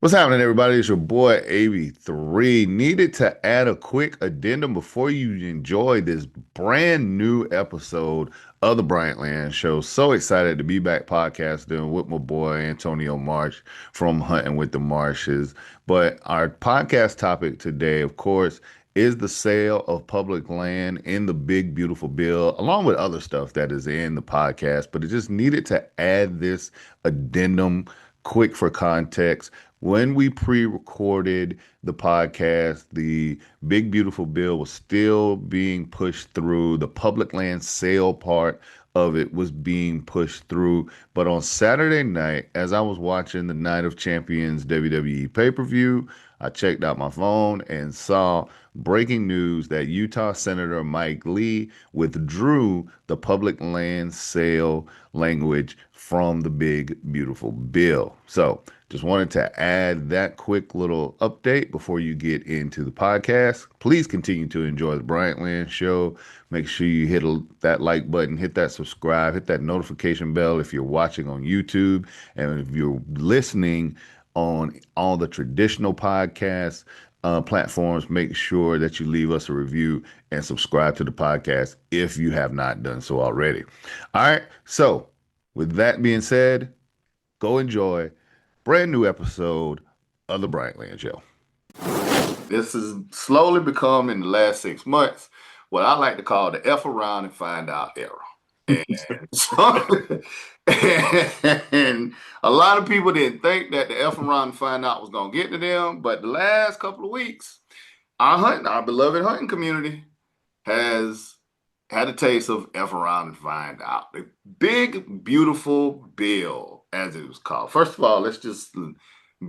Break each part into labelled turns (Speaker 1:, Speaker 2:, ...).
Speaker 1: What's happening, everybody? It's your boy AB3. Needed to add a quick addendum before you enjoy this brand new episode of the Bryant Land Show. So excited to be back podcasting with my boy Antonio Marsh from Hunting with the Marshes. But our podcast topic today, of course, is the sale of public land in the big, beautiful bill, along with other stuff that is in the podcast. But it just needed to add this addendum quick for context. When we pre-recorded the podcast, the Big Beautiful Bill was still being pushed through. The public land sale part of it was being pushed through. But on Saturday night, as I was watching the Night of Champions WWE pay-per-view, I checked out my phone and saw breaking news that Utah Senator Mike Lee withdrew the public land sale language from the Big Beautiful Bill. So just wanted to add that quick little update before you get into the podcast. Please continue to enjoy the Bryant Land Show. Make sure you hit that like button, hit that subscribe, hit that notification bell if you're watching on YouTube. And if you're listening on all the traditional podcast platforms, make sure that you leave us a review and subscribe to the podcast if you have not done so already. All right. So with that being said, go enjoy brand new episode of the Bryant Land Show. This has slowly become in the last 6 months what I like to call the F around and find out era. And, and a lot of people didn't think that the F around and find out was going to get to them, but the last couple of weeks, our beloved hunting community has had a taste of F around and find out. The Big Beautiful Bill, as it was called. First of all, let's just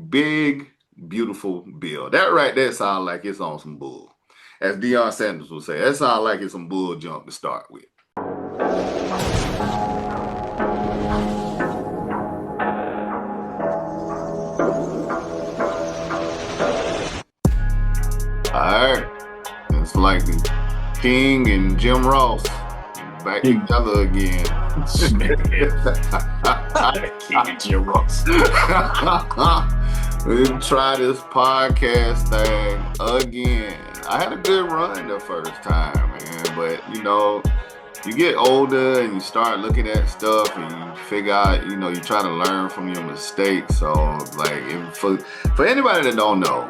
Speaker 1: Big Beautiful Bill. That right there sounds like it's on some bull. As Deion Sanders would say, that sounds like it's some bull jump to start with. All right. It's like King and Jim Ross back together again.
Speaker 2: King and Jim Ross.
Speaker 1: We try this podcast thing again. I had a good run the first time, man, but you get older and you start looking at stuff and you figure out, you try to learn from your mistakes. So, like, for anybody that don't know,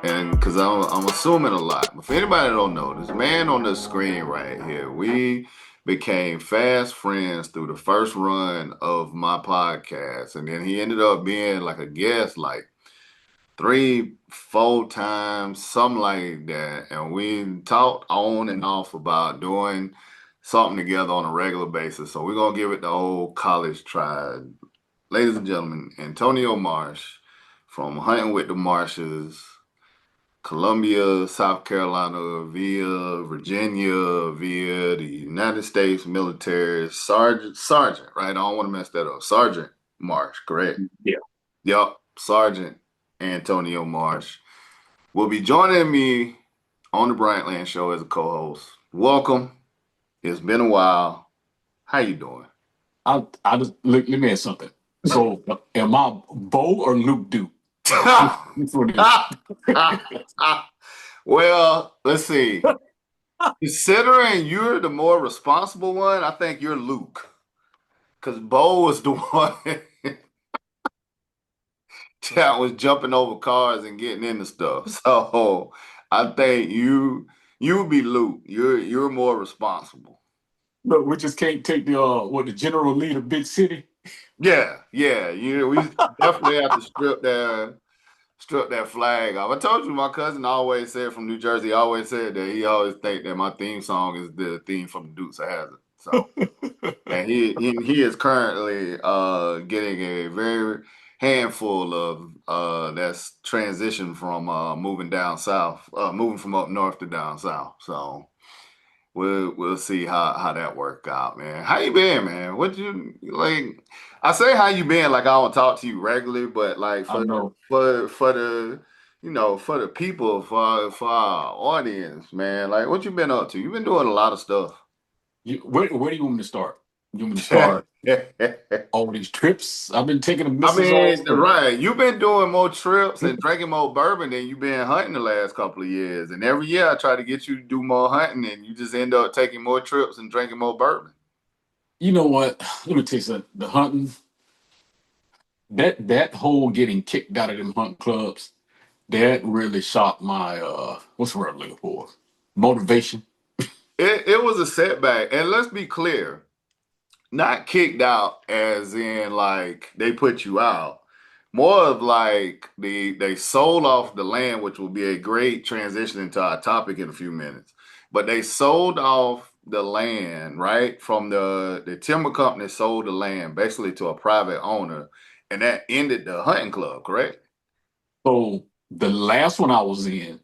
Speaker 1: and because I'm assuming a lot, but for anybody that don't know, this man on the screen right here, we became fast friends through the first run of my podcast, and then he ended up being like a guest like 3-4 times, something like that, and we talked on and off about doing something together on a regular basis. So we're gonna give it the old college try. Ladies and gentlemen, Antonio Marsh from Hunting with the Marshes, Columbia, South Carolina, via Virginia, via the United States military, Sergeant, right? I don't want to mess that up. Sergeant Marsh, correct?
Speaker 2: Yeah.
Speaker 1: Yep, Sergeant Antonio Marsh will be joining me on the Bryant Land Show as a co-host. Welcome. It's been a while. How you doing?
Speaker 2: I just let me ask something. So, am I Bo or Luke Duke?
Speaker 1: Well, let's see. Considering you're the more responsible one, I think you're Luke. Because Bo was the one that was jumping over cars and getting into stuff. So I think you would be Luke. You're more responsible.
Speaker 2: Look, we just can't take the general lead of big city.
Speaker 1: Yeah. We definitely have to strip that flag off. I told you my cousin always said from New Jersey, always said that he always think that my theme song is the theme from the Dukes of Hazzard. So and he is currently getting a very handful of that's transition from moving down south, moving from up north to down south. So we'll see how that work out, man. How you been, man? What you like? I say how you been like I don't talk to you regularly, but like for the for the people, for our audience, man, like what you been up to? You've been doing a lot of stuff.
Speaker 2: Where do you want me to start? You want me to start all these trips I've been taking the
Speaker 1: I
Speaker 2: missus on?
Speaker 1: mean, right. You've been doing more trips and drinking more bourbon than you've been hunting the last couple of years. And every year I try to get you to do more hunting, and you just end up taking more trips and drinking more bourbon.
Speaker 2: You know what? Let me tell you something. The hunting, that whole getting kicked out of them hunt clubs, that really shot my what's the word I'm looking for? Motivation.
Speaker 1: It was a setback. And let's be clear, not kicked out as in like they put you out. More of like they sold off the land, which will be a great transition into our topic in a few minutes. But they sold off the land, right? From the timber company sold the land basically to a private owner, and that ended the hunting club, correct?
Speaker 2: So the last one I was in,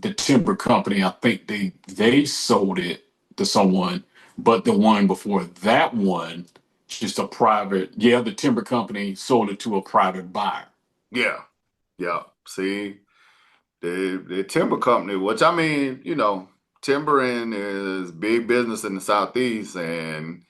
Speaker 2: the timber company, I think they sold it to someone, but the one before that one, just a private, yeah, the timber company sold it to a private buyer.
Speaker 1: Yeah. Yeah. See, the timber company, which I mean, timbering is big business in the southeast, and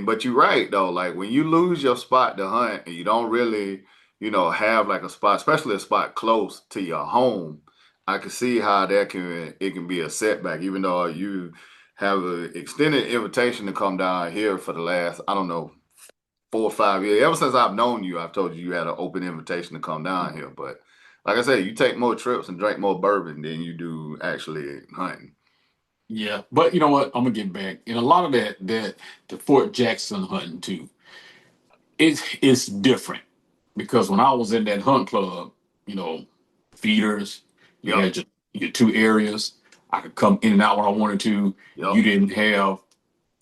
Speaker 1: but you're right though, like when you lose your spot to hunt and you don't really, have like a spot, especially a spot close to your home, I can see how it can be a setback, even though you have an extended invitation to come down here for the last, I don't know, 4 or 5 years. Ever since I've known you, I've told you had an open invitation to come down here. But like I said, you take more trips and drink more bourbon than you do actually hunting.
Speaker 2: Yeah, but you know what? I'm gonna get back. And a lot of that the Fort Jackson hunting too, it's different because when I was in that hunt club, you know, feeders, you
Speaker 1: Yep,
Speaker 2: had your two areas. I could come in and out when I wanted to.
Speaker 1: yep,
Speaker 2: You didn't have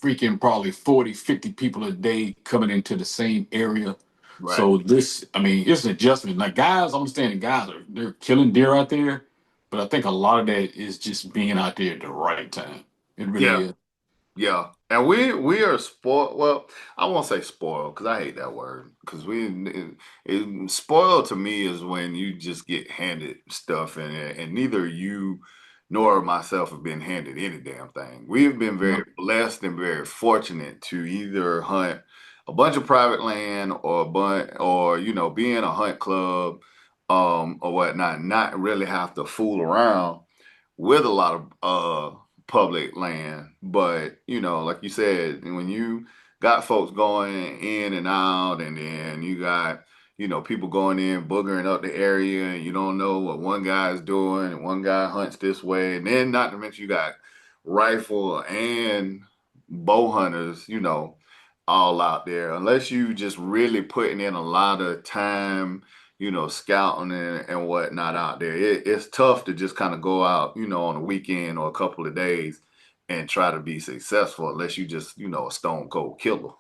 Speaker 2: freaking probably 40, 50 people a day coming into the same area.
Speaker 1: right.
Speaker 2: So this, I mean, it's an adjustment. Like guys, I'm understanding guys they're killing deer out there, but I think a lot of that is just being out there at the right time. It really
Speaker 1: Yeah,
Speaker 2: is.
Speaker 1: yeah. And we are spoiled. Well, I won't say spoiled because I hate that word. Because spoiled to me is when you just get handed stuff, and neither you nor myself have been handed any damn thing. We have been
Speaker 2: Yeah.
Speaker 1: very blessed and very fortunate to either hunt a bunch of private land or a bunch, or be in a hunt club, or whatnot, not really have to fool around with a lot of public land. But like you said, when you got folks going in and out, and then you got people going in boogering up the area, and you don't know what one guy's doing, and one guy hunts this way, and then not to mention you got rifle and bow hunters, all out there. Unless you just really putting in a lot of time, scouting and whatnot out there. It's tough to just kind of go out, on a weekend or a couple of days and try to be successful unless you just, a stone cold killer.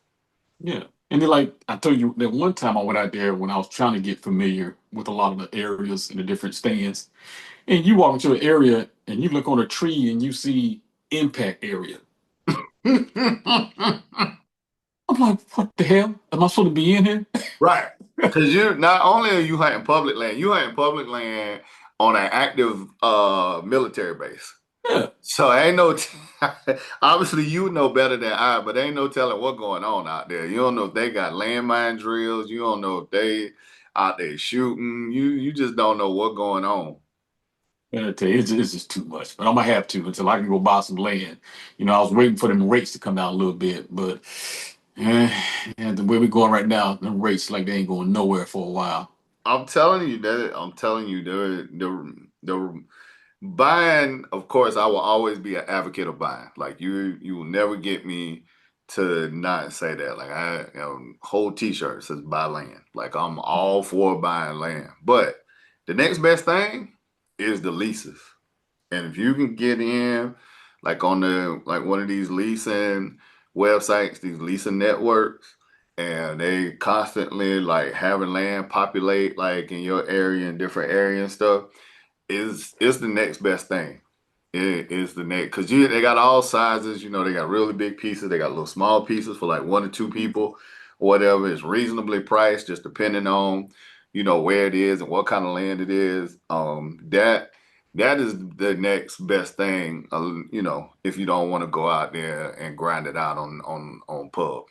Speaker 2: Yeah. And then like I told you that one time I went out there when I was trying to get familiar with a lot of the areas and the different stands. And you walk into an area and you look on a tree and you see impact area. I'm like, what the hell? Am I supposed to be in here?
Speaker 1: Right. Because you not only are you hunting public land, you hunting public land on an active military base.
Speaker 2: Yeah.
Speaker 1: So ain't no obviously you know better than I, but ain't no telling what's going on out there. You don't know if they got landmine drills. You don't know if they out there shooting. You just don't know what's going on.
Speaker 2: And I tell you, it's just too much. But I'm gonna have to until I can go buy some land. You know, I was waiting for them rates to come down a little bit, but and the way we're going right now, them rates like they ain't going nowhere for a while.
Speaker 1: I'm telling you the buying, of course, I will always be an advocate of buying. Like you will never get me to not say that. Like whole t-shirt says buy land. Like I'm all for buying land. But the next best thing is the leases. And if you can get in like on the like one of these leasing websites, these leasing networks, and they constantly like having land populate like in your area and different area and stuff, is the next best thing. It is the next because they got all sizes. They got really big pieces. They got little small pieces for like 1 or 2 people, or whatever. It's reasonably priced, just depending on where it is and what kind of land it is. That is the next best thing. If you don't want to go out there and grind it out on pub.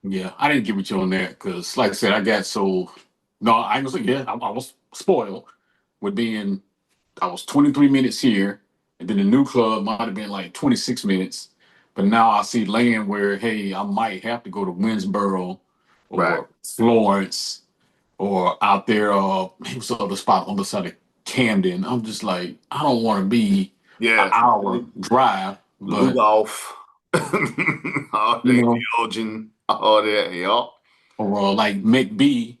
Speaker 2: Yeah, I didn't get with you on that because, like I said, I got so no, I ain't gonna say yeah. I was spoiled with being. I was 23 minutes here, and then the new club might have been like 26 minutes. But now I see land where hey, I might have to go to Winsboro
Speaker 1: Right.
Speaker 2: or Florence or out there. It was the other spot on the side of Camden. I'm just like, I don't want to be an
Speaker 1: Yeah.
Speaker 2: hour drive, but
Speaker 1: Lugoff, all
Speaker 2: you
Speaker 1: that,
Speaker 2: know,
Speaker 1: Elgin, all that, yeah.
Speaker 2: or like McBee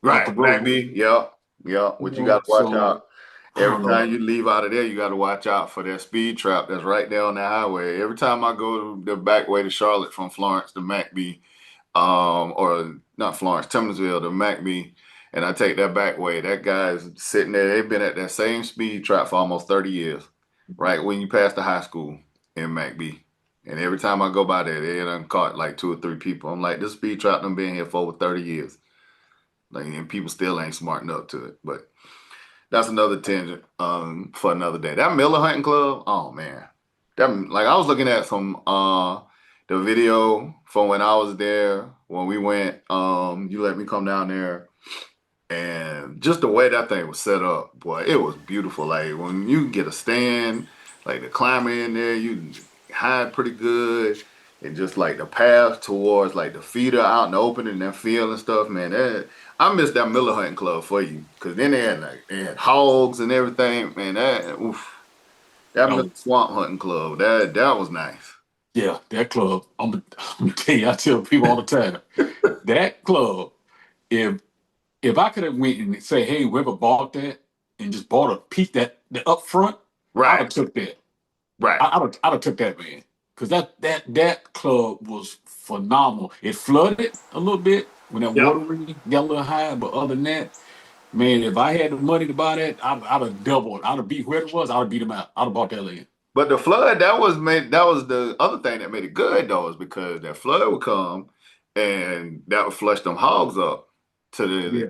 Speaker 2: up the
Speaker 1: Right,
Speaker 2: road.
Speaker 1: maybe, yeah, yeah.
Speaker 2: You
Speaker 1: What you got
Speaker 2: know,
Speaker 1: to watch
Speaker 2: so
Speaker 1: out
Speaker 2: I
Speaker 1: every
Speaker 2: don't know.
Speaker 1: time you leave out of there, you got to watch out for that speed trap that's right there on the highway. Every time I go the back way to Charlotte from Florence to McBee, or not Florence, Timminsville to McBee, and I take that back way, that guy's sitting there. They've been at that same speed trap for almost 30 years, right when you pass the high school in McBee. And every time I go by there, they done caught like two or three people. I'm like, this speed trap done been here for over 30 years. Like, and people still ain't smarting up to it. But that's another tangent for another day. That Miller Hunting Club, oh man. That like I was looking at some the video from when I was there when we went you let me come down there and just the way that thing was set up, boy, it was beautiful. Like when you get a stand, like the climber in there, you can hide pretty good. And just like the path towards like the feeder out in the open and that field and stuff, man. I miss that Miller Hunting Club for you. Cause then they had hogs and everything. Man, that Miller
Speaker 2: Um,
Speaker 1: Swamp Hunting Club, that was nice.
Speaker 2: yeah, that club. I'm gonna tell you. I tell people all the time that club. If if I could have went and say, hey, whoever bought that and just bought a piece that the up front, I'd
Speaker 1: Right,
Speaker 2: have took that.
Speaker 1: right.
Speaker 2: I'd have took that man because that club was phenomenal. It flooded a little bit when that
Speaker 1: Yep.
Speaker 2: water really got a little high, but other than that, man, if I had the money to buy that, I'd have doubled. I'd have beat whoever it was. I'd have beat him out. I'd have bought that land.
Speaker 1: But the flood, that was the other thing that made it good though, is because that flood would come and that would flush them hogs up to
Speaker 2: Yeah.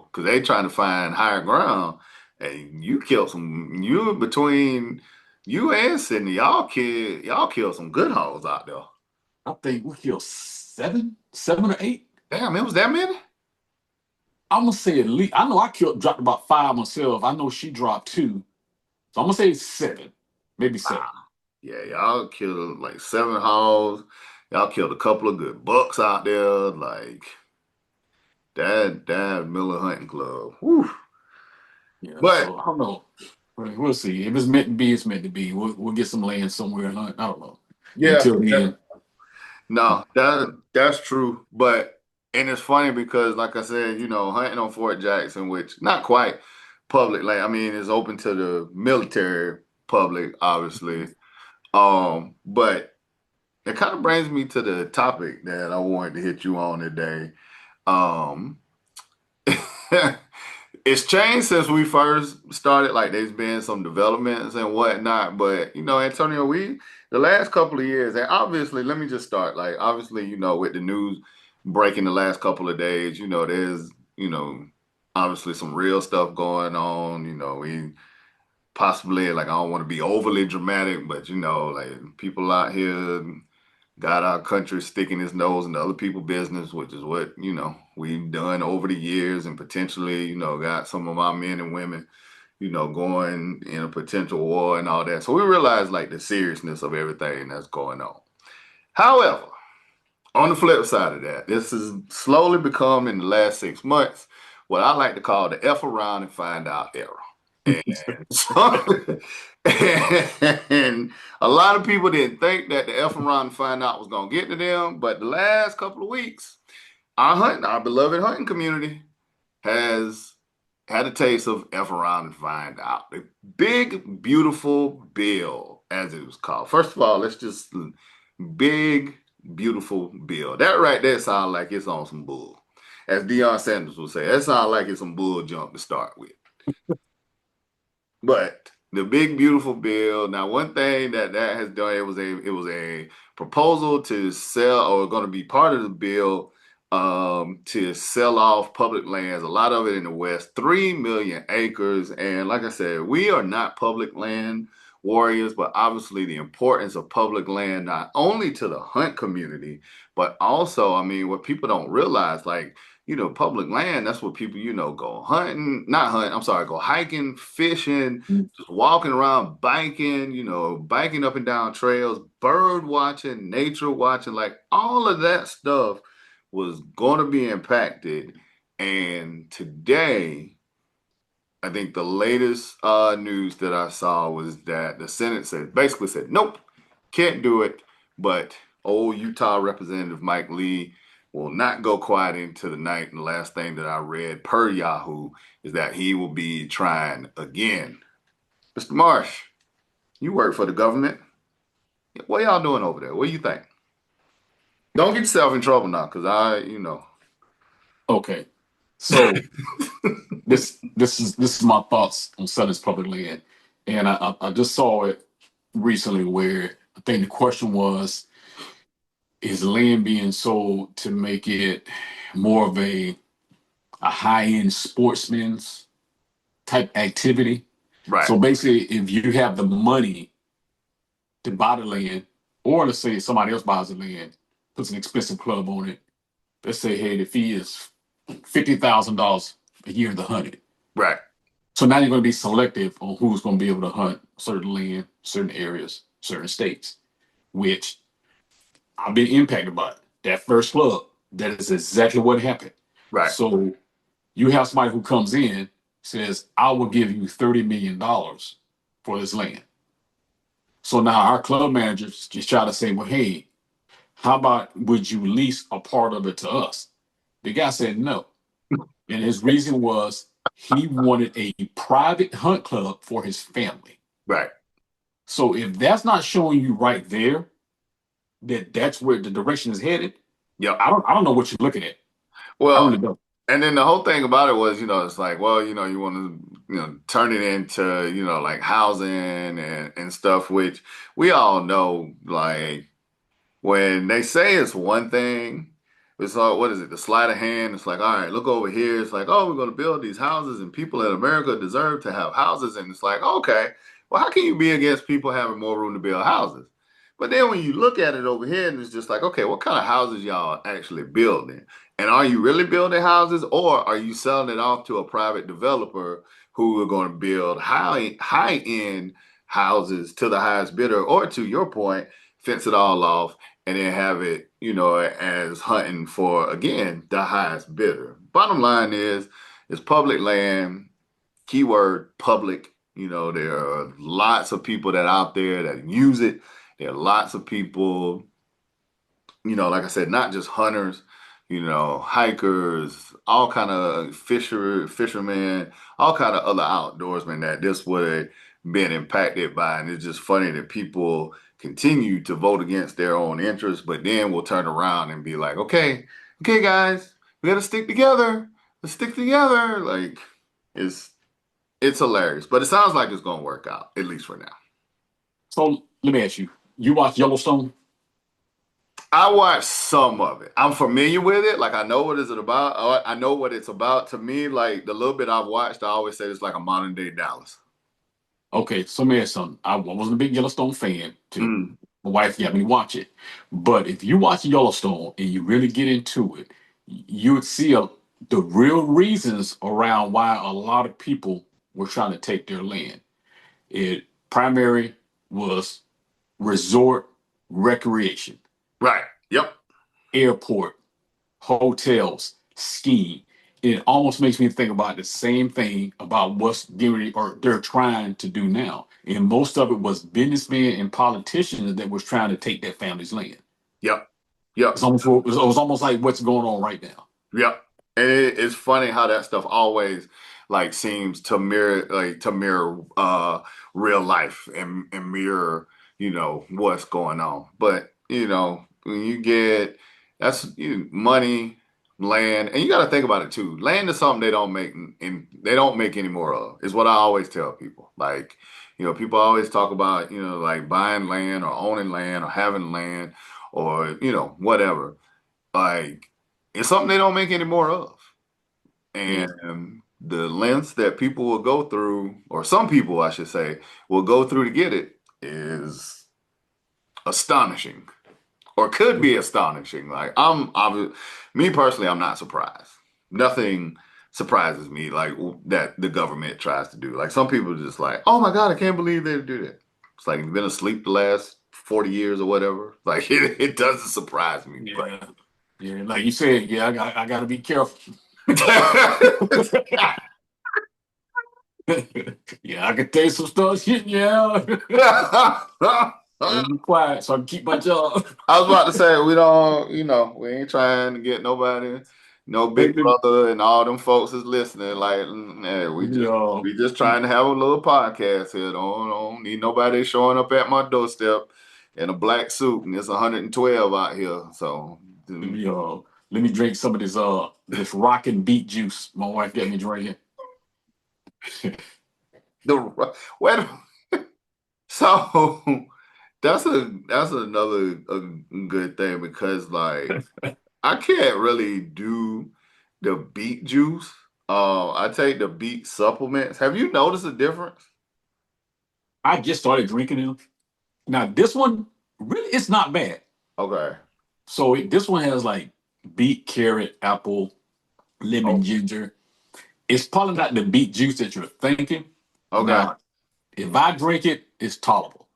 Speaker 1: because they trying to find higher ground. And you between you and Sydney, y'all killed some good hogs out there.
Speaker 2: I think we killed seven or eight.
Speaker 1: Damn, it was that many?
Speaker 2: I'm gonna say at least. I know I dropped about five myself. I know she dropped two, so I'm gonna say seven, maybe seven.
Speaker 1: Wow. Yeah, y'all killed like 7 hogs. Y'all killed a couple of good bucks out there. Like that Miller Hunting Club. Whew.
Speaker 2: Yeah,
Speaker 1: But
Speaker 2: so I don't know. We'll see. If it's meant to be, it's meant to be. We'll get some land somewhere and hunt. I don't know.
Speaker 1: yeah,
Speaker 2: Until then,
Speaker 1: no, that's true. But and it's funny because, like I said, hunting on Fort Jackson, which not quite public land. I mean, it's open to the military public, obviously. But it kind of brings me to the topic that I wanted to hit you on today. Um, it's changed since we first started. Like, there's been some developments and whatnot. But Antonio, we the last couple of years, and obviously, let me just start. Like, obviously, with the news breaking the last couple of days, there's obviously some real stuff going on. We possibly like I don't want to be overly dramatic, but like people out here got our country sticking his nose into other people's business, which is what, we've done over the years and potentially, got some of our men and women, going in a potential war and all that. So we realize like the seriousness of everything that's going on. However, on the flip side of that, this has slowly become in the last 6 months what I like to call the F around and find out era. And so, and a lot of people didn't think that the F around and find out was gonna get to them, but the last couple of weeks, our beloved hunting community has had a taste of F around and find out. The big, beautiful bill, as it was called. First of all, let's just big, beautiful bill. That right there sounds like it's on some bull. As Deion Sanders would say, that sounds like it's some bull jump to start with. But the big beautiful bill. Now, one thing that has done it was a proposal to sell or going to be part of the bill to sell off public lands. A lot of it in the West, 3 million acres. And like I said, we are not public land. warriors, but obviously the importance of public land, not only to the hunt community, but also, I mean, what people don't realize, like, public land, that's what people, go hunting, not hunting, I'm sorry, go hiking, fishing, just walking around, biking, biking up and down trails, bird watching, nature watching, like all of that stuff was going to be impacted. And today, I think the latest news that I saw was that the Senate basically said, nope, can't do it. But old Utah Representative Mike Lee will not go quiet into the night. And the last thing that I read per Yahoo is that he will be trying again. Mr. Marsh, you work for the government. What y'all doing over there? What do you think? Don't get yourself in trouble now, because
Speaker 2: Okay, so this is my thoughts on Southern's public land, and I just saw it recently where I think the question was, is land being sold to make it more of a high end sportsman's type activity?
Speaker 1: Right,
Speaker 2: So basically, if you have the money to buy the land, or let's say somebody else buys the land, puts an expensive club on it. Let's say, hey, the fee is $50,000 a year to hunt it.
Speaker 1: right,
Speaker 2: So now you're going to be selective on who's going to be able to hunt certain land, certain areas, certain states, which I've been impacted by it. That first club, that is exactly what happened.
Speaker 1: right,
Speaker 2: So you have somebody who comes in, says, I will give you $30 million for this land. So now our club managers just try to say, well, hey, how about would you lease a part of it to us? The guy said no. And his reason was he wanted a private hunt club for his family.
Speaker 1: right.
Speaker 2: So if that's not showing you right there that that's where the direction is headed,
Speaker 1: Yep.
Speaker 2: I don't know what you're looking at. I
Speaker 1: Well,
Speaker 2: really don't.
Speaker 1: and then the whole thing about it was, it's like, well, you want to, turn it into, like housing and stuff, which we all know, like when they say it's one thing, it's all, what is it? The sleight of hand. It's like, all right, look over here. It's like, oh, we're going to build these houses and people in America deserve to have houses. And it's like, okay, well, how can you be against people having more room to build houses? But then when you look at it over here, and it's just like, okay, what kind of houses y'all actually building? And are you really building houses, or are you selling it off to a private developer who are going to build high end houses to the highest bidder, or to your point, fence it all off and then have it, as hunting for again the highest bidder. Bottom line is, it's public land. Keyword public. There are lots of people that out there that use it. There are lots of people, like I said, not just hunters, hikers, all kind of fishermen, all kind of other outdoorsmen that this would have been impacted by. And it's just funny that people continue to vote against their own interests, but then will turn around and be like, okay, guys, we got to stick together. Let's stick together. Like it's it's hilarious, but it sounds like it's gonna work out at least for now.
Speaker 2: So let me ask you, you watch Yellowstone?
Speaker 1: I watched some of it. I'm familiar with it. Like I know what is it about. I know what it's about. To me, like the little bit I've watched, I always say it's like a modern day Dallas.
Speaker 2: Okay, so let me ask you something. I wasn't a big Yellowstone fan till
Speaker 1: Mm,
Speaker 2: my wife got me to watch it. But if you watch Yellowstone and you really get into it, you would see the real reasons around why a lot of people were trying to take their land. It primary was resort recreation,
Speaker 1: right. Yep.
Speaker 2: airport, hotels, skiing. It almost makes me think about the same thing about what's getting or they're trying to do now. And most of it was businessmen and politicians that was trying to take their family's land.
Speaker 1: Yep. Yep.
Speaker 2: It was almost like what's going on right now.
Speaker 1: Yep. And it's funny how that stuff always like seems to mirror real life and mirror, what's going on. But, when you get that's money, land, and you got to think about it too. Land is something they don't make and they don't make any more of, is what I always tell people. Like, people always talk about, like buying land or owning land or having land or, whatever. Like it's something they don't make any more of.
Speaker 2: Yeah.
Speaker 1: And the lengths that people will go through, or some people, I should say, will go through to get it is astonishing, or could be astonishing. Like me personally, I'm not surprised. Nothing surprises me like that the government tries to do. Like some people are just like, oh my God, I can't believe they do that. It's like you've been asleep the last 40 years or whatever. Like it doesn't surprise me. But
Speaker 2: Yeah, yeah. Like you said, yeah, I got to be careful. Yeah, I can tell you some stuff. Yeah, let me be quiet so I can keep my job.
Speaker 1: I was about to say we don't, we ain't trying to get nobody, no big
Speaker 2: Maybe,
Speaker 1: brother and all them folks is listening. Like,
Speaker 2: yeah,
Speaker 1: we just trying to have a little podcast here. Don't need nobody showing up at my doorstep in a black suit and it's 112 out here. So
Speaker 2: yeah. Let me drink some of this rockin' beet juice my wife got me drinking.
Speaker 1: the wait, so that's another good thing because like I can't really do the beet juice. I take the beet supplements. Have you noticed a difference?
Speaker 2: I just started drinking them. Now this one really it's not bad.
Speaker 1: Okay.
Speaker 2: So this one has like beet, carrot, apple, lemon,
Speaker 1: Oh,
Speaker 2: ginger. It's probably not the beet juice that you're thinking.
Speaker 1: okay.
Speaker 2: Now, if I drink it, it's tolerable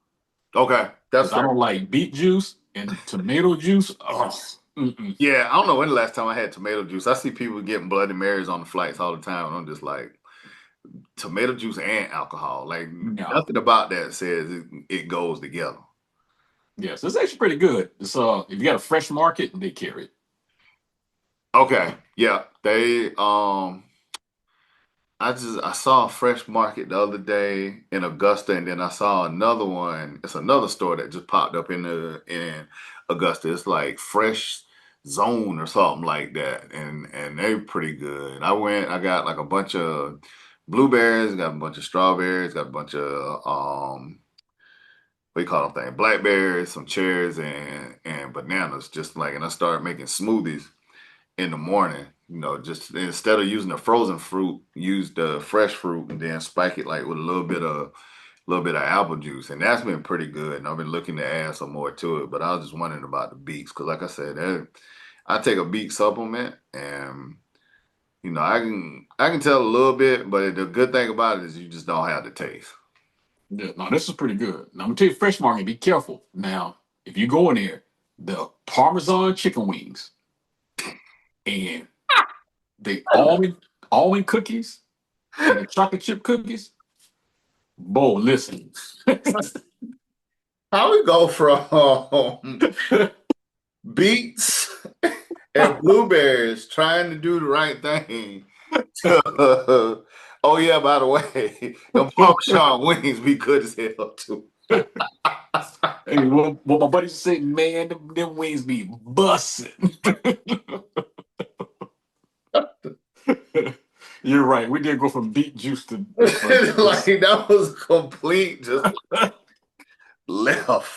Speaker 1: Okay. That's
Speaker 2: because I
Speaker 1: fair.
Speaker 2: don't like beet juice and tomato juice. Oh, mm-mm.
Speaker 1: Yeah, I don't know when the last time I had tomato juice. I see people getting Bloody Marys on the flights all the time, and I'm just like, tomato juice and alcohol. Like
Speaker 2: No.
Speaker 1: nothing about that says it goes together.
Speaker 2: Yes, it's actually pretty good. It's if you got a fresh market, they carry it.
Speaker 1: Okay. Yeah. I saw a fresh market the other day in Augusta, and then I saw another one. It's another store that just popped up in Augusta. It's like Fresh Zone or something like that, and they're pretty good. I got like a bunch of blueberries, got a bunch of strawberries, got a bunch of what do you call them thing? Blackberries, some cherries, and bananas. Just like, and I started making smoothies in the morning. Just instead of using the frozen fruit, use the fresh fruit and then spike it like with a little bit of apple juice, and that's been pretty good. And I've been looking to add some more to it, but I was just wondering about the beets because, like I said, I take a beet supplement, and I can tell a little bit, but the good thing about it is you just don't have the taste.
Speaker 2: Yeah, no, this is pretty good. Now I'm gonna tell you, fresh market, be careful. Now, if you go in there, the Parmesan chicken wings and the almond cookies and the chocolate chip cookies. Boy, listen.
Speaker 1: How we go from beets and blueberries trying to do the right thing to, oh yeah, by the way, the Parmesan wings be good as hell too.
Speaker 2: Hey, what my buddy say, man, them wings be busting. You're right. We did go from beet juice to fucking
Speaker 1: Like that was complete just left.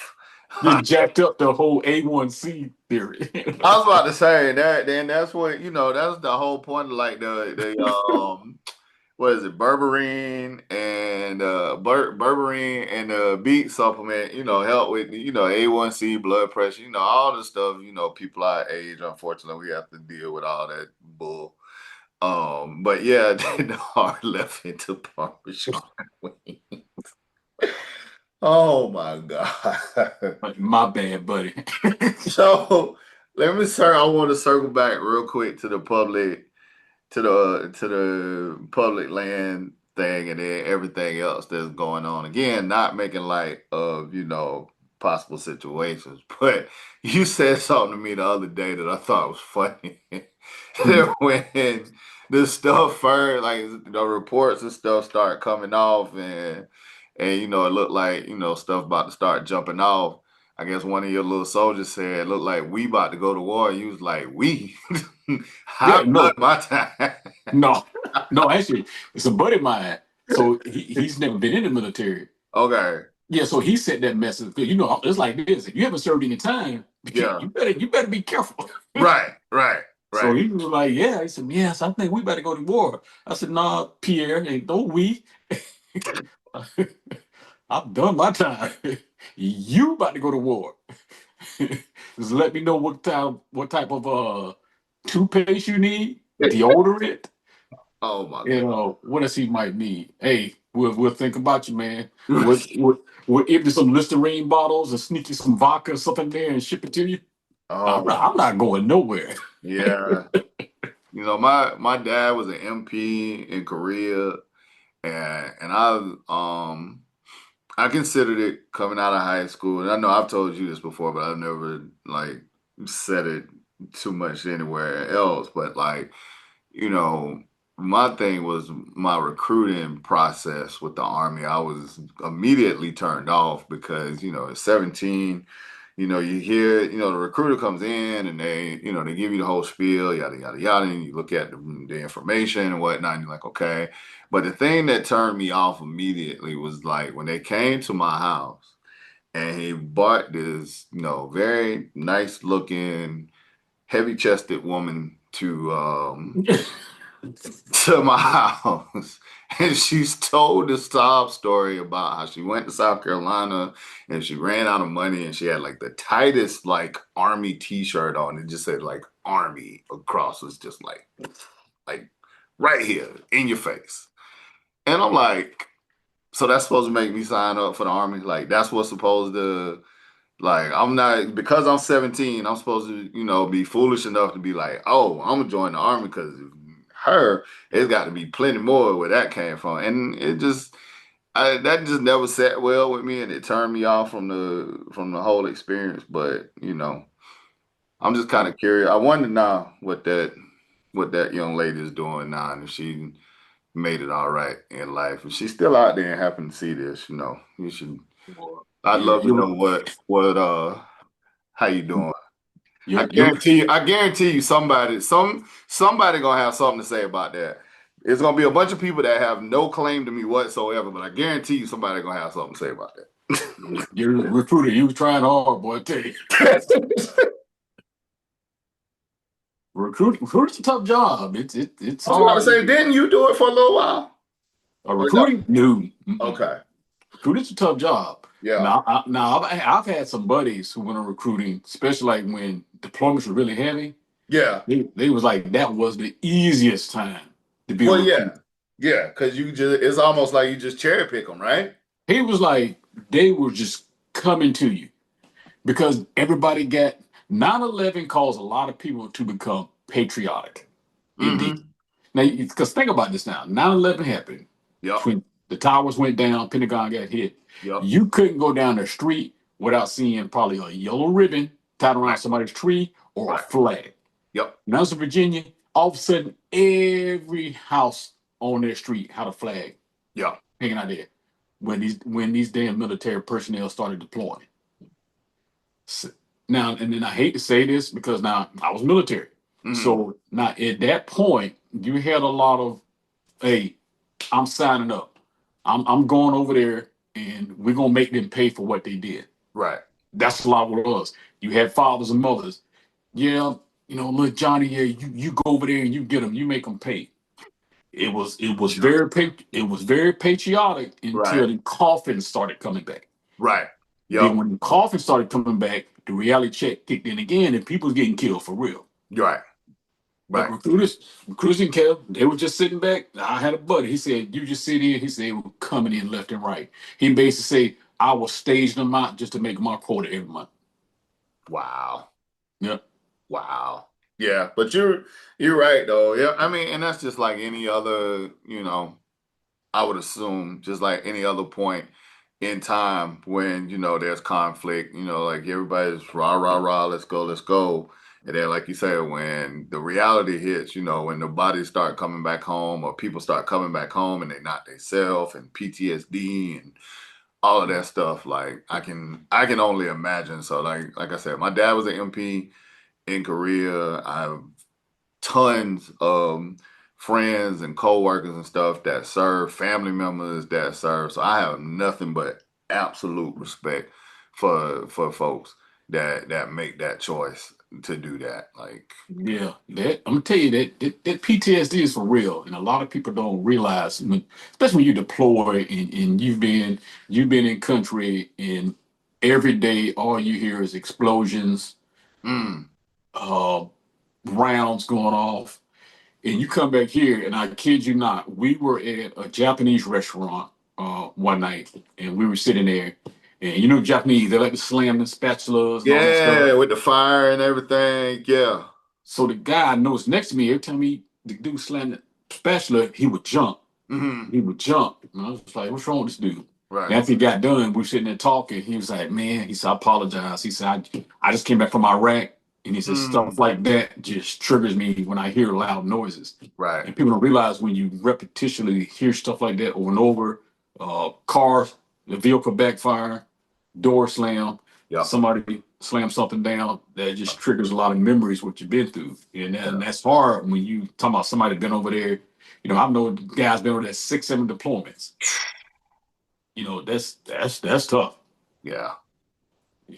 Speaker 2: they jacked up the whole A1C theory.
Speaker 1: I was about to say that. Then that's what that's the whole point of like the what is it, berberine and berberine and the beet supplement. Help with A1C, blood pressure. All the stuff. People our age, unfortunately, we have to deal with all that bull. But yeah, the hard left into Parmesan. Oh my God.
Speaker 2: My bad, buddy.
Speaker 1: So I want to circle back real quick to the public land thing and then everything else that's going on. Again, not making light of, possible situations. But you said something to me the other day that I thought was funny. When the stuff first, like the reports and stuff start coming off and it looked like, stuff about to start jumping off. I guess one of your little soldiers said, look like we about to go to war. And you was like, we?
Speaker 2: Yeah,
Speaker 1: I've done
Speaker 2: no,
Speaker 1: my time.
Speaker 2: no, no. Actually, it's a buddy of mine. So he's never been in the military.
Speaker 1: Okay.
Speaker 2: Yeah, so he sent that message. It's like this. If you haven't served any time,
Speaker 1: Yeah.
Speaker 2: you better be careful.
Speaker 1: Right. Right.
Speaker 2: So
Speaker 1: Right.
Speaker 2: he was like, yeah. He said, yes, I think we better go to war. I said, nah, Pierre, ain't no we. I've done my time. You about to go to war. Just let me know what type of toothpaste you need, deodorant,
Speaker 1: Oh my God.
Speaker 2: what else he might need. Hey, we'll think about you, man. We'll empty some Listerine bottles and sneak you some vodka or something there and ship it to you. I'm
Speaker 1: Oh
Speaker 2: not, I'm not going nowhere.
Speaker 1: yeah. My dad was an MP in Korea, and I considered it coming out of high school. And I know I've told you this before, but I've never like said it too much anywhere else. But like, you know, my thing was my recruiting process with the Army. I was immediately turned off because, at 17, you hear, the recruiter comes in and they give you the whole spiel, yada, yada, yada, and you look at the information and whatnot, and you're like, okay. But the thing that turned me off immediately was like when they came to my house and he bought this, very nice looking, heavy chested woman to my house. And she's told this sob story about how she went to South Carolina and she ran out of money and she had like the tightest like army t-shirt on. It just said like army across. It's just like right here in your face. And I'm like, so that's supposed to make me sign up for the army? Like that's what's supposed to like I'm not because I'm 17, I'm supposed to, be foolish enough to be like, oh, I'm gonna join the army because her, it's got to be plenty more where that came from. And that just never sat well with me and it turned me off from the whole experience. But, I'm just kind of curious. I wonder now what that young lady is doing now and if she made it all right in life. If she's still out there and happen to see this, you should I'd
Speaker 2: You're
Speaker 1: love to
Speaker 2: you're
Speaker 1: know what how you doing? I
Speaker 2: you're
Speaker 1: guarantee you, I guarantee you somebody gonna have something to say about that. It's gonna be a bunch of people that have no claim to me whatsoever, but I guarantee you somebody gonna have something to say about that.
Speaker 2: you're a recruiter. You was trying hard, boy. I tell you, recruiting's a tough job. It's
Speaker 1: I was about to
Speaker 2: hard.
Speaker 1: say, didn't you do it for a little while?
Speaker 2: A
Speaker 1: Or no?
Speaker 2: recruiting, no. Mm-mm.
Speaker 1: Okay.
Speaker 2: Recruiting's a tough job.
Speaker 1: Yeah.
Speaker 2: Now I've had some buddies who went on recruiting, especially like when deployments were really heavy.
Speaker 1: Yeah.
Speaker 2: They was like that was the easiest time to be a
Speaker 1: Well,
Speaker 2: recruit.
Speaker 1: yeah. Yeah, because it's almost like you just cherry pick them, right?
Speaker 2: He was like they were just coming to you because everybody got 9/11 caused a lot of people to become patriotic. It did.
Speaker 1: Mm-hmm.
Speaker 2: Now, because think about this now, 9/11 happened.
Speaker 1: Yep.
Speaker 2: When the towers went down, Pentagon got hit.
Speaker 1: Yep.
Speaker 2: You couldn't go down the street without seeing probably a yellow ribbon tied around
Speaker 1: Right.
Speaker 2: somebody's tree or a
Speaker 1: Right.
Speaker 2: flag.
Speaker 1: Yep.
Speaker 2: When I was in Virginia, all of a sudden, every house on their street had a flag
Speaker 1: Yep.
Speaker 2: hanging out there when these damn military personnel started deploying. So, now, and then I hate to say this because now I was military.
Speaker 1: Mm-hmm.
Speaker 2: So now at that point, you had a lot of, hey, I'm signing up. I'm going over there and we're gonna make them pay for what they did.
Speaker 1: Right.
Speaker 2: That's a lot of what it was. You had fathers and mothers. Yeah, little Johnny, yeah, you go over there and you get them, you make them pay. It was very patriotic
Speaker 1: Right.
Speaker 2: until the coffins started coming back.
Speaker 1: Right.
Speaker 2: Then
Speaker 1: Yep.
Speaker 2: when the coffins started coming back, the reality check kicked in again, and people was getting killed for real.
Speaker 1: Right.
Speaker 2: But
Speaker 1: Right.
Speaker 2: recruiters didn't care. They were just sitting back. I had a buddy. He said, "You just sit in." He said, "They were coming in left and right." He basically said, "I was staging them out just to make my quota every month."
Speaker 1: Wow.
Speaker 2: Yeah.
Speaker 1: Wow. Yeah, but you're right though. Yeah, I mean, and that's just like any other, I would assume just like any other point in time when, there's conflict, like everybody's rah rah rah, let's go, let's go. And then like you said, when the reality hits, when the bodies start coming back home or people start coming back home and they not themselves and PTSD and all of that stuff, like I can only imagine. So like I said, my dad was an MP in Korea. I have tons of friends and coworkers and stuff that serve, family members that serve. So I have nothing but absolute respect for folks that make that choice. to do that. Like,
Speaker 2: Yeah, that I'm gonna tell you that PTSD is for real, and a lot of people don't realize, especially when you deploy and you've been in country, and every day all you hear is explosions,
Speaker 1: mm,
Speaker 2: uh, rounds going off, and you come back here, and I kid you not, we were at a Japanese restaurant one night, and we were sitting there, and Japanese, they like to slam the spatulas and all that stuff.
Speaker 1: yeah, with the fire and everything. Yeah.
Speaker 2: So the guy knows next to me, every time the dude slammed the spatula, he would jump.
Speaker 1: Hmm.
Speaker 2: He would jump. And I was like, what's wrong with this dude? And
Speaker 1: Right.
Speaker 2: after he got done, we were sitting there talking. He was like, man, he said, I apologize. He said, I just came back from Iraq. And he said, stuff
Speaker 1: Mm,
Speaker 2: like that just triggers me when I hear loud noises.
Speaker 1: right.
Speaker 2: And people don't realize when you repetitionally hear stuff like that over and over, cars, the vehicle backfire, door slam,
Speaker 1: Yep.
Speaker 2: somebody slam something down, that just triggers a lot of memories what you've been through. And
Speaker 1: Yeah.
Speaker 2: that's hard when you talk about somebody been over there. I know guys been over there 6, 7 deployments. That's tough.
Speaker 1: Yeah.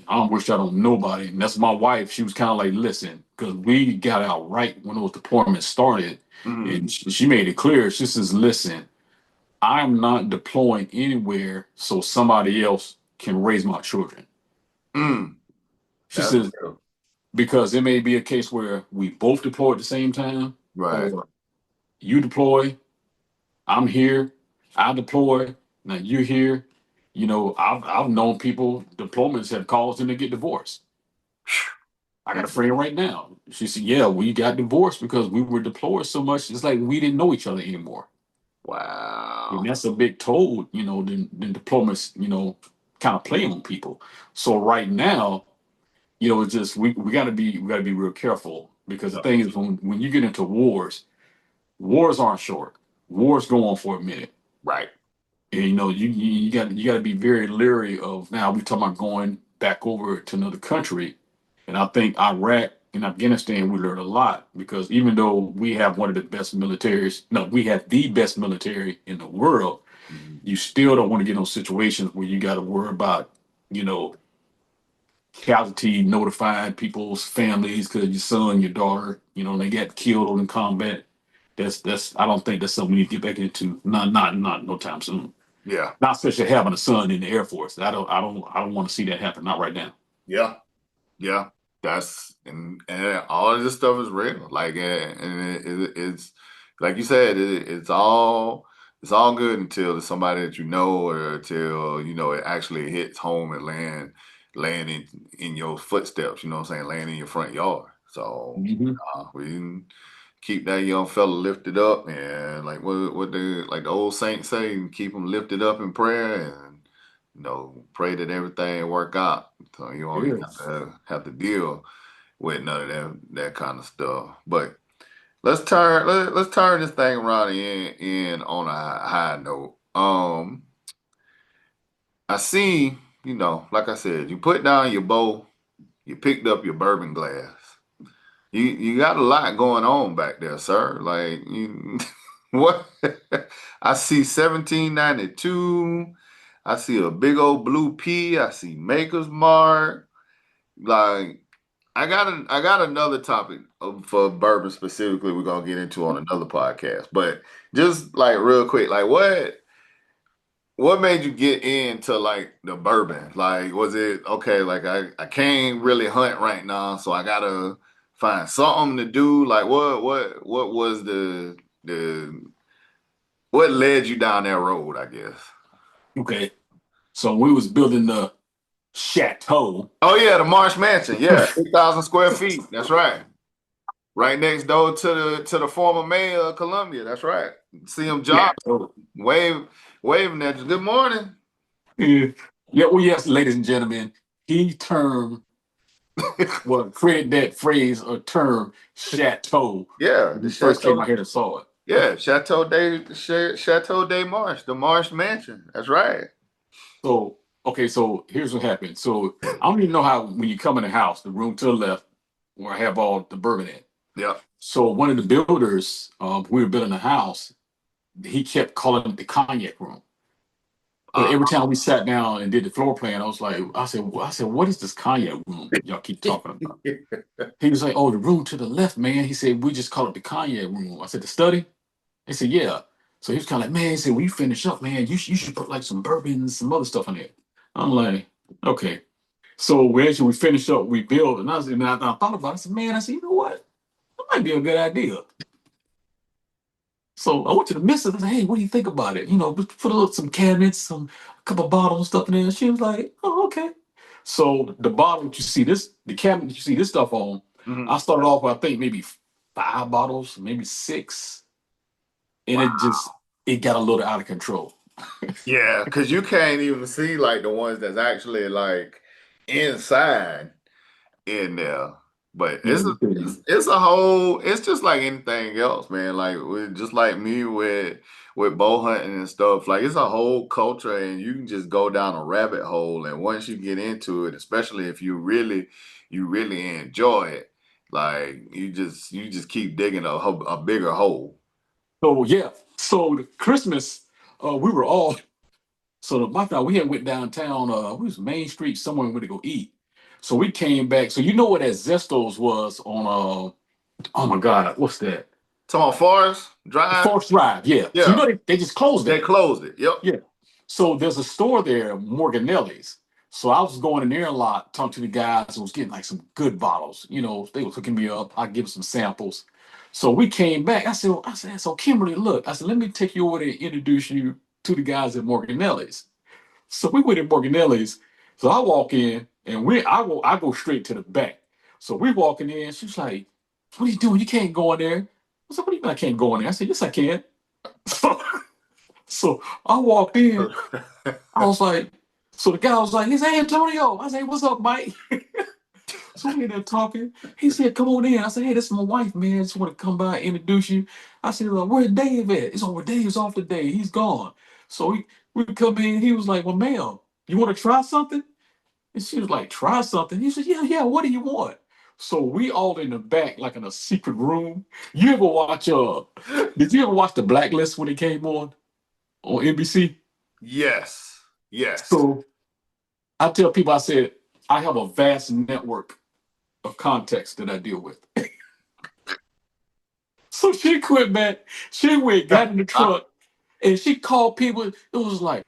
Speaker 2: I don't wish that on nobody. And that's my wife. She was kind of like, listen, because we got out right when those deployments started.
Speaker 1: Mm,
Speaker 2: And she made it clear. She says, listen, I'm not deploying anywhere so somebody else can raise my children.
Speaker 1: mm,
Speaker 2: She
Speaker 1: that's
Speaker 2: says,
Speaker 1: real.
Speaker 2: because it may be a case where we both deploy at the same time,
Speaker 1: Right.
Speaker 2: or you deploy, I'm here, I deploy, now you're here. I've known people, deployments have caused them to get divorced. I got a friend right now. She said, yeah, we got divorced because we were deployed so much. It's like we didn't know each other anymore. And
Speaker 1: Wow.
Speaker 2: that's a big toll, then deployments, kind of play on people. So right now, it's just we gotta be real careful, because the
Speaker 1: Yep.
Speaker 2: thing is, when you get into wars aren't short. Wars go on for a minute.
Speaker 1: Right.
Speaker 2: And you got to be very leery of, now we talking about going back over to another country. And I think Iraq and Afghanistan, we learned a lot, because even though we have one of the best militaries, no, we have the best military in the world,
Speaker 1: Mhm.
Speaker 2: you still don't want to get in those situations where you got to worry about, you know, casualty notifying people's families because your son, your daughter, they get killed in combat. That's I don't think that's something we need to get back into. Not no time soon.
Speaker 1: Yeah.
Speaker 2: Not especially having a son in the Air Force. I don't want to see that happen. Not right now.
Speaker 1: Yeah. Yeah. That's and all of this stuff is real. Like, and it's like you said, it's all good until it's somebody that you know, or until it actually hits home and land in your footsteps. You know what I'm saying? Land in your front yard. So
Speaker 2: Hmm.
Speaker 1: we can keep that young fella lifted up, and like the old saints say, keep him lifted up in prayer, and pray that everything work out, so you won't even
Speaker 2: Yeah.
Speaker 1: have to deal with none of that kind of stuff. But let's turn this thing around in on a high note. I see, like I said, you put down your bow, you picked up your bourbon glass. You got a lot going on back there, sir. Like, what? I see 1792. I see a big old blue P. I see Maker's Mark. Like, I got another topic for bourbon specifically we're gonna get into on another podcast. But just like real quick, like what made you get into like the bourbon? Like, was it okay? Like, I can't really hunt right now, so I gotta find something to do. Like, what was the what led you down that road? I guess.
Speaker 2: Okay. So we was building the chateau.
Speaker 1: Oh yeah, the Marsh Mansion. Yeah, 6,000 square feet. That's right. Right next door to the former mayor of Columbia. That's right. See him John
Speaker 2: Chateau.
Speaker 1: wave waving at you. Good morning.
Speaker 2: Yeah. Yeah. Well, yes, ladies and gentlemen, he termed created that phrase or term chateau
Speaker 1: Yeah,
Speaker 2: when
Speaker 1: the
Speaker 2: we first came
Speaker 1: Chateau.
Speaker 2: out here and saw it.
Speaker 1: Yeah, Chateau de Marsh, the Marsh Mansion. That's right.
Speaker 2: So, okay, so here's what happened. So I don't even know how, when you come in the house, the room to the left where I have all the bourbon in.
Speaker 1: Yep.
Speaker 2: So one of the builders, we were building a house. He kept calling it the cognac room. But every time we sat down and did the floor plan, I said, what is this cognac room y'all keep talking about? He was like, oh, the room to the left, man. He said, we just call it the cognac room. I said, the study? He said, yeah. So he was kind of like, man, he said, when you finish up, man, you should put like some bourbon and some other stuff in there. I'm like, okay. So we finished up, we built, and I thought about it. I said, man, I said, you know what? That might be a good idea. So I went to the missus and said, hey, what do you think about it? You know, put some cabinets, a couple bottles, stuff in there. She was like, oh, okay. So the bottle that you see this, the cabinet that you see this stuff on, I
Speaker 1: Mhm.
Speaker 2: started off with I think maybe 5 bottles, maybe 6, and
Speaker 1: Wow.
Speaker 2: it got a little out of control.
Speaker 1: Yeah, because you can't even see like the ones that's actually like inside in there. But
Speaker 2: Yeah, you feel me?
Speaker 1: it's a whole it's just like anything else, man. Like just like me with bow hunting and stuff. Like it's a whole culture, and you can just go down a rabbit hole. And once you get into it, especially if you really enjoy it, like you just keep digging a bigger hole.
Speaker 2: So yeah, so the Christmas, we were all so my wife and I, we had went downtown. We was Main Street somewhere and went to go eat. So we came back. So you know what that Zestos was on? Oh my God, what's that?
Speaker 1: Talking about Forest Drive?
Speaker 2: Forest Drive. Yeah. So you
Speaker 1: Yeah,
Speaker 2: know they just closed
Speaker 1: they
Speaker 2: that.
Speaker 1: closed it. Yep.
Speaker 2: Yeah. So there's a store there, Morganelli's. So I was going in there a lot, talking to the guys who was getting like some good bottles. You know, they was hooking me up. I give them some samples. So we came back. I said, so Kimberly, look, I said, let me take you over there and introduce you to the guys at Morganelli's. So we went to Morganelli's. So I walk in and I go straight to the back. So we walking in. She's like, what are you doing? You can't go in there. I said, what do you mean I can't go in there? I said, yes, I can. So I walked in. I was like, so the guy was like, he said, hey, Antonio. I said, what's up, Mike? So we in there talking. He said, come on in. I said, hey, this is my wife, man. I just want to come by and introduce you. I said, well, where's Dave at? It's over. Dave's off today. He's gone. So we come in. He was like, well, ma'am, you want to try something? And she was like, try something. He said, yeah, yeah. What do you want? So we all in the back, like in a secret room. You ever watch did you ever watch the Blacklist when it came on NBC?
Speaker 1: Yes. Yes.
Speaker 2: So I tell people, I said, I have a vast network of contacts that I deal with. So she quit, man. She went, got in the truck, and she called people. It was like,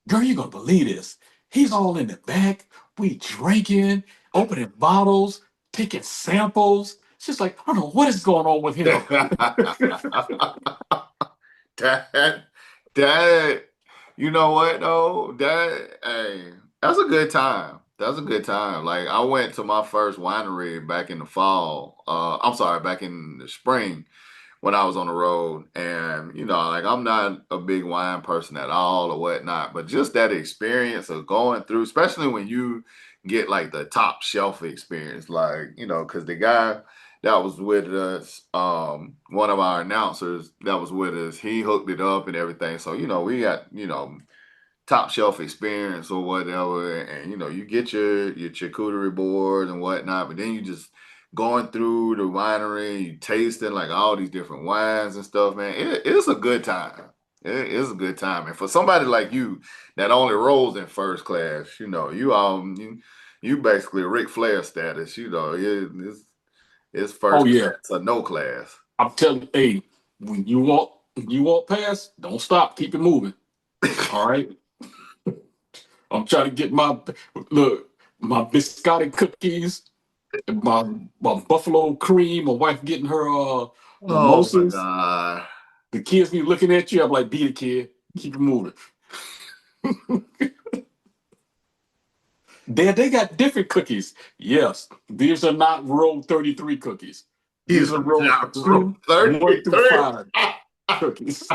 Speaker 2: girl, you gonna believe this. He's all in the back. We drinking, opening bottles, taking samples. She's like, I don't know what is going on with him.
Speaker 1: that that you know what though? That hey, that's a good time. That's a good time. Like I went to my first winery back in the fall. I'm sorry, back in the spring when I was on the road. And like I'm not a big wine person at all or whatnot, but just that experience of going through, especially when you get like the top shelf experience, like, because the guy that was with us, one of our announcers that was with us, he hooked it up and everything. So, we got, top shelf experience or whatever, and you get your charcuterie board and whatnot, but then you just going through the winery, you tasting like all these different wines and stuff, man. It's a good time. It is a good time, and for somebody like you that only rolls in first class, you basically Ric Flair status. It's
Speaker 2: Oh
Speaker 1: first
Speaker 2: yeah,
Speaker 1: class or no class.
Speaker 2: I'm telling you, hey, when you walk past, don't stop, keep it moving. All right. I'm trying to get my biscotti cookies, my my buffalo cream. My wife getting her
Speaker 1: Oh my
Speaker 2: mimosas.
Speaker 1: God.
Speaker 2: The kids be looking at you. I'm like, be the kid, keep it moving. They got different cookies. Yes, these are not row 33 cookies.
Speaker 1: He's
Speaker 2: These are row
Speaker 1: not
Speaker 2: 2, 1 through
Speaker 1: 33.
Speaker 2: 5 cookies.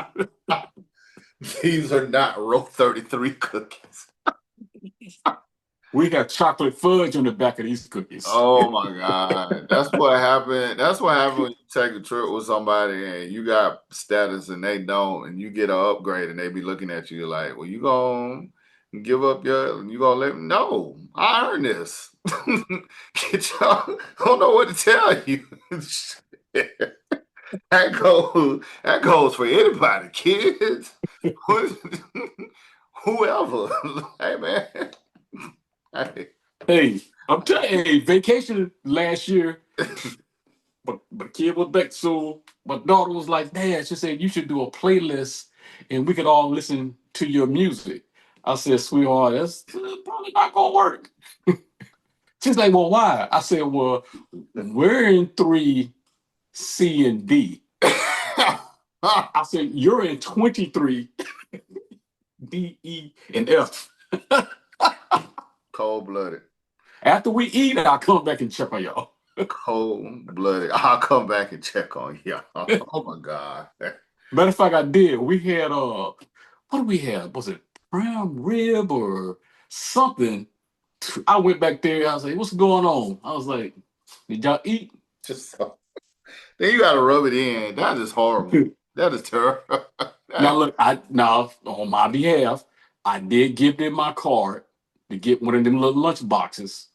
Speaker 1: These are not row 33 cookies.
Speaker 2: We got chocolate fudge on the back of these cookies.
Speaker 1: Oh my God. That's what happened. That's what happened when you take a trip with somebody and you got status and they don't, and you get an upgrade and they be looking at you like, well, you gonna let me know. I earned this. Get y'all, I don't know what to tell you. That goes for anybody, kids. What, whoever. Hey man. Hey.
Speaker 2: Hey, I'm telling you, hey, vacation last year, but kid was back. So my daughter was like, Dad, she said you should do a playlist and we could all listen to your music. I said, sweetheart, that's probably not gonna work. She's like, well, why? I said, well, we're in three C and D. I said, you're in 23 D, E, and F.
Speaker 1: Cold blooded.
Speaker 2: After we eat, I'll come back and check on y'all.
Speaker 1: Cold blooded. I'll come back and check on y'all. Oh my God.
Speaker 2: Matter of fact, I did. We had what did we have? Was it prime rib or something? I went back there. I was like, "What's going on?" I was like, "Did y'all eat?"
Speaker 1: Just so. Then you gotta rub it in. That is horrible. That is terrible.
Speaker 2: Now look, I now on my behalf, I did give them my card to get one of them little lunch boxes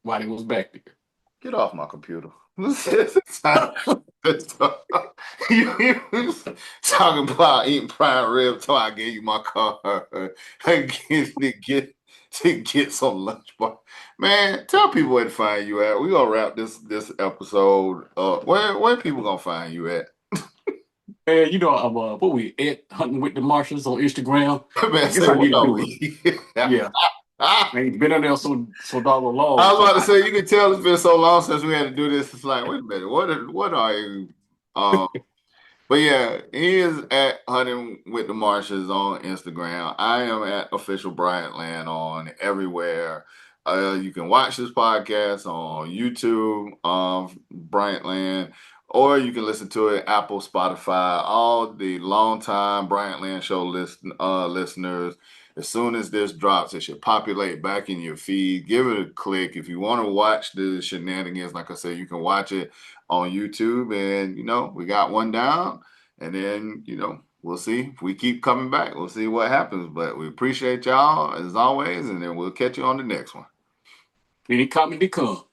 Speaker 2: while they was back
Speaker 1: Get off my computer. You talking about eating prime rib till I gave you my card to get some lunch bar. Man, tell people where to find you at. We're gonna wrap this episode up. Where people gonna find you at?
Speaker 2: there. And you know, I'm what we at hunting with the Marshes on Instagram.
Speaker 1: Man,
Speaker 2: I guess
Speaker 1: say
Speaker 2: I need
Speaker 1: what
Speaker 2: to
Speaker 1: are
Speaker 2: do it.
Speaker 1: we?
Speaker 2: Yeah, I ain't been in there so dollar
Speaker 1: I
Speaker 2: long.
Speaker 1: was
Speaker 2: So
Speaker 1: about to say, you can tell it's been so long since we had to do this. It's like, wait a minute, what are you? Um, but yeah, he is at Hunting with the Marshes on Instagram. I am at official Bryant Land on everywhere. You can watch this podcast on YouTube, Bryant Land, or you can listen to it Apple, Spotify. All the longtime Bryant Land Show listeners. As soon as this drops, it should populate back in your feed. Give it a click. If you want to watch the shenanigans, like I said, you can watch it on YouTube. And, we got one down. And then, we'll see if we keep coming back. We'll see what happens. But we appreciate y'all as always. And then we'll catch you on the next one.
Speaker 2: any comment to come.